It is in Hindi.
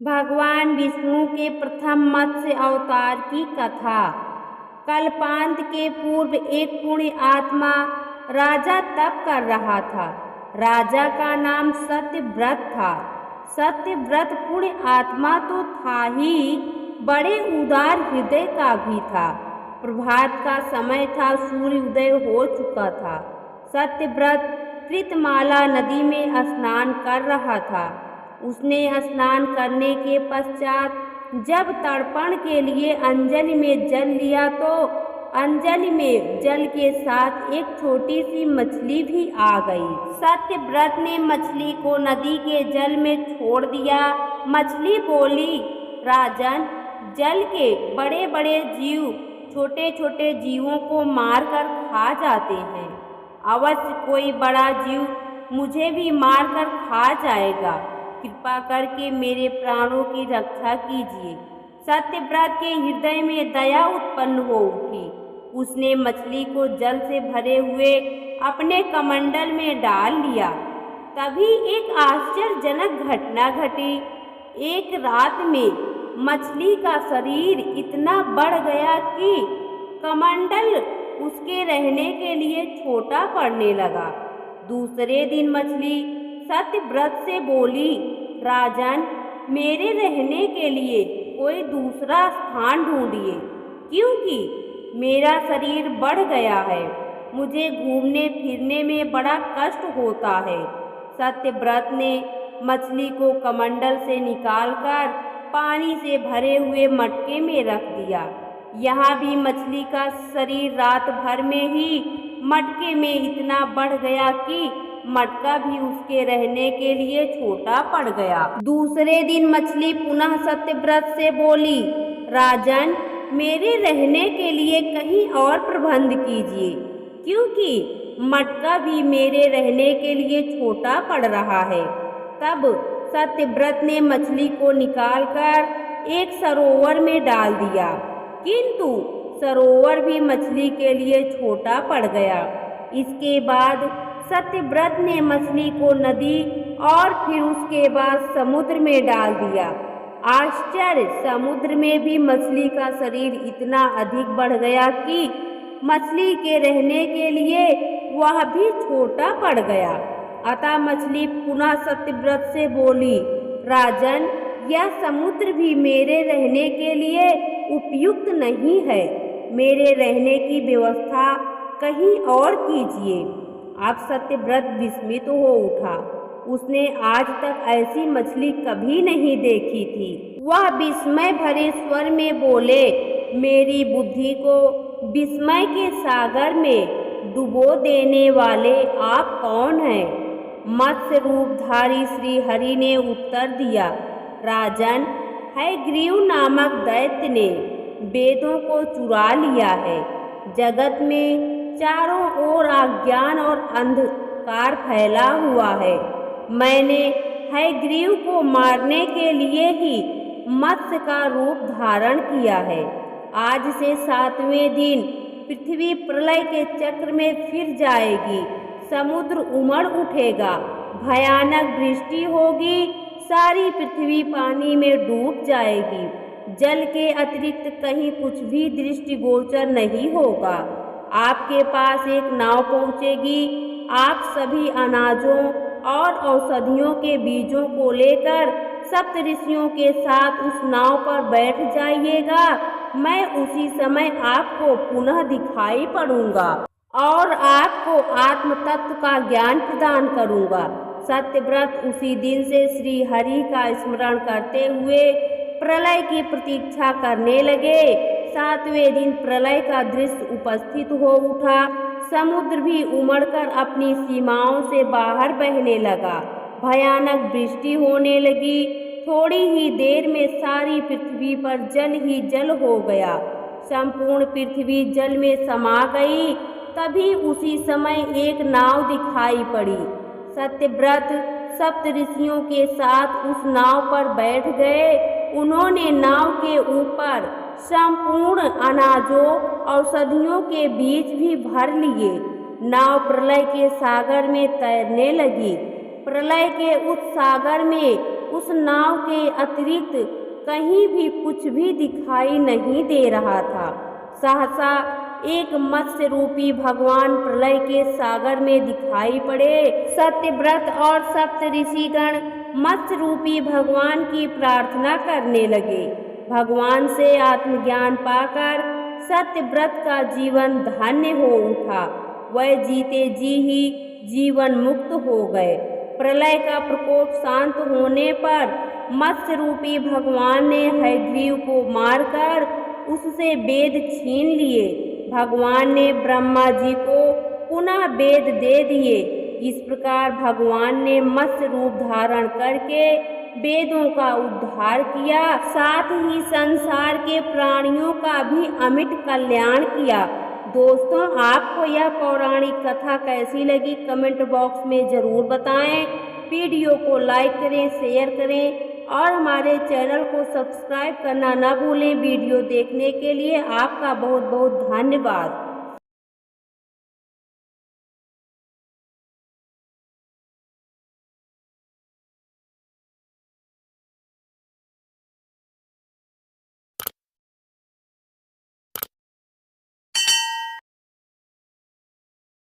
भगवान विष्णु के प्रथम मत्स्य अवतार की कथा। कल्पांत के पूर्व एक पुण्य आत्मा राजा तप कर रहा था। राजा का नाम सत्यव्रत था। सत्यव्रत पुण्य आत्मा तो था ही, बड़े उदार हृदय का भी था। प्रभात का समय था, सूर्य उदय हो चुका था। सत्यव्रत कृतमाला नदी में स्नान कर रहा था। उसने स्नान करने के पश्चात जब तर्पण के लिए अंजलि में जल लिया तो अंजलि में जल के साथ एक छोटी सी मछली भी आ गई। सत्यव्रत ने मछली को नदी के जल में छोड़ दिया। मछली बोली, राजन, जल के बड़े बड़े जीव छोटे छोटे जीवों को मारकर खा जाते हैं। अवश्य कोई बड़ा जीव मुझे भी मारकर खा जाएगा। कृपा करके मेरे प्राणों की रक्षा कीजिए। सत्यव्रत के हृदय में दया उत्पन्न हो उठी। उसने मछली को जल से भरे हुए अपने कमंडल में डाल लिया। तभी एक आश्चर्यजनक घटना घटी। एक रात में मछली का शरीर इतना बढ़ गया कि कमंडल उसके रहने के लिए छोटा पड़ने लगा। दूसरे दिन मछली सत्यव्रत से बोली, राजन, मेरे रहने के लिए कोई दूसरा स्थान ढूंढिए, क्योंकि मेरा शरीर बढ़ गया है। मुझे घूमने फिरने में बड़ा कष्ट होता है। सत्यव्रत ने मछली को कमंडल से निकालकर पानी से भरे हुए मटके में रख दिया। यहाँ भी मछली का शरीर रात भर में ही मटके में इतना बढ़ गया कि मटका भी उसके रहने के लिए छोटा पड़ गया। दूसरे दिन मछली पुनः सत्यव्रत से बोली, राजन, मेरे रहने के लिए कहीं और प्रबंध कीजिए, क्योंकि मटका भी मेरे रहने के लिए छोटा पड़ रहा है। तब सत्यव्रत ने मछली को निकालकर एक सरोवर में डाल दिया, किंतु सरोवर भी मछली के लिए छोटा पड़ गया। इसके बाद सत्यव्रत ने मछली को नदी और फिर उसके बाद समुद्र में डाल दिया। आश्चर्य, समुद्र में भी मछली का शरीर इतना अधिक बढ़ गया कि मछली के रहने के लिए वह भी छोटा पड़ गया। अतः मछली पुनः सत्यव्रत से बोली, राजन, यह समुद्र भी मेरे रहने के लिए उपयुक्त नहीं है। मेरे रहने की व्यवस्था कहीं और कीजिए। अब सत्यव्रत विस्मित हो उठा। उसने आज तक ऐसी मछली कभी नहीं देखी थी। वह विस्मय भरे स्वर में बोले, मेरी बुद्धि को विस्मय के सागर में डुबो देने वाले आप कौन हैं? मत्स्य रूपधारी श्री हरि ने उत्तर दिया, राजन, हयग्रीव नामक दैत्य ने वेदों को चुरा लिया है। जगत में चारों ओर अज्ञान और अंधकार फैला हुआ है। मैंने हयग्रीव को मारने के लिए ही मत्स्य का रूप धारण किया है। आज से 7वें दिन पृथ्वी प्रलय के चक्र में फिर जाएगी। समुद्र उमड़ उठेगा, भयानक वृष्टि होगी, सारी पृथ्वी पानी में डूब जाएगी। जल के अतिरिक्त कहीं कुछ भी दृष्टिगोचर नहीं होगा। आपके पास एक नाव पहुँचेगी। आप सभी अनाजों और औषधियों के बीजों को लेकर सप्त ऋषियों के साथ उस नाव पर बैठ जाइएगा। मैं उसी समय आपको पुनः दिखाई पड़ूंगा और आपको आत्म तत्व का ज्ञान प्रदान करूंगा। सत्यव्रत उसी दिन से श्री हरि का स्मरण करते हुए प्रलय की प्रतीक्षा करने लगे। 7वें दिन प्रलय का दृश्य उपस्थित हो उठा। समुद्र भी उमड़कर अपनी सीमाओं से बाहर बहने लगा। भयानक वृष्टि होने लगी। थोड़ी ही देर में सारी पृथ्वी पर जल ही जल हो गया। संपूर्ण पृथ्वी जल में समा गई। तभी उसी समय एक नाव दिखाई पड़ी। सत्यव्रत सप्त ऋषियों के साथ उस नाव पर बैठ गए। उन्होंने नाव के ऊपर संपूर्ण अनाजों औषधियों के बीज भी भर लिए। नाव प्रलय के सागर में तैरने लगी। प्रलय के उस सागर में उस नाव के अतिरिक्त कहीं भी कुछ भी दिखाई नहीं दे रहा था। सहसा एक मत्स्य रूपी भगवान प्रलय के सागर में दिखाई पड़े। सत्यव्रत और सप्त ऋषिगण मत्स्य रूपी भगवान की प्रार्थना करने लगे। भगवान से आत्मज्ञान पाकर सत्यव्रत का जीवन धन्य हो उठा। वह जीते जी ही जीवन मुक्त हो गए। प्रलय का प्रकोप शांत होने पर मत्स्य रूपी भगवान ने हयग्रीव को मारकर उससे वेद छीन लिए। भगवान ने ब्रह्मा जी को पुनः वेद दे दिए। इस प्रकार भगवान ने मत्स्य रूप धारण करके वेदों का उद्धार किया, साथ ही संसार के प्राणियों का भी अमिट कल्याण किया। दोस्तों, आपको यह पौराणिक कथा कैसी लगी कमेंट बॉक्स में ज़रूर बताएं। वीडियो को लाइक करें, शेयर करें और हमारे चैनल को सब्सक्राइब करना न भूलें। वीडियो देखने के लिए आपका बहुत बहुत धन्यवाद।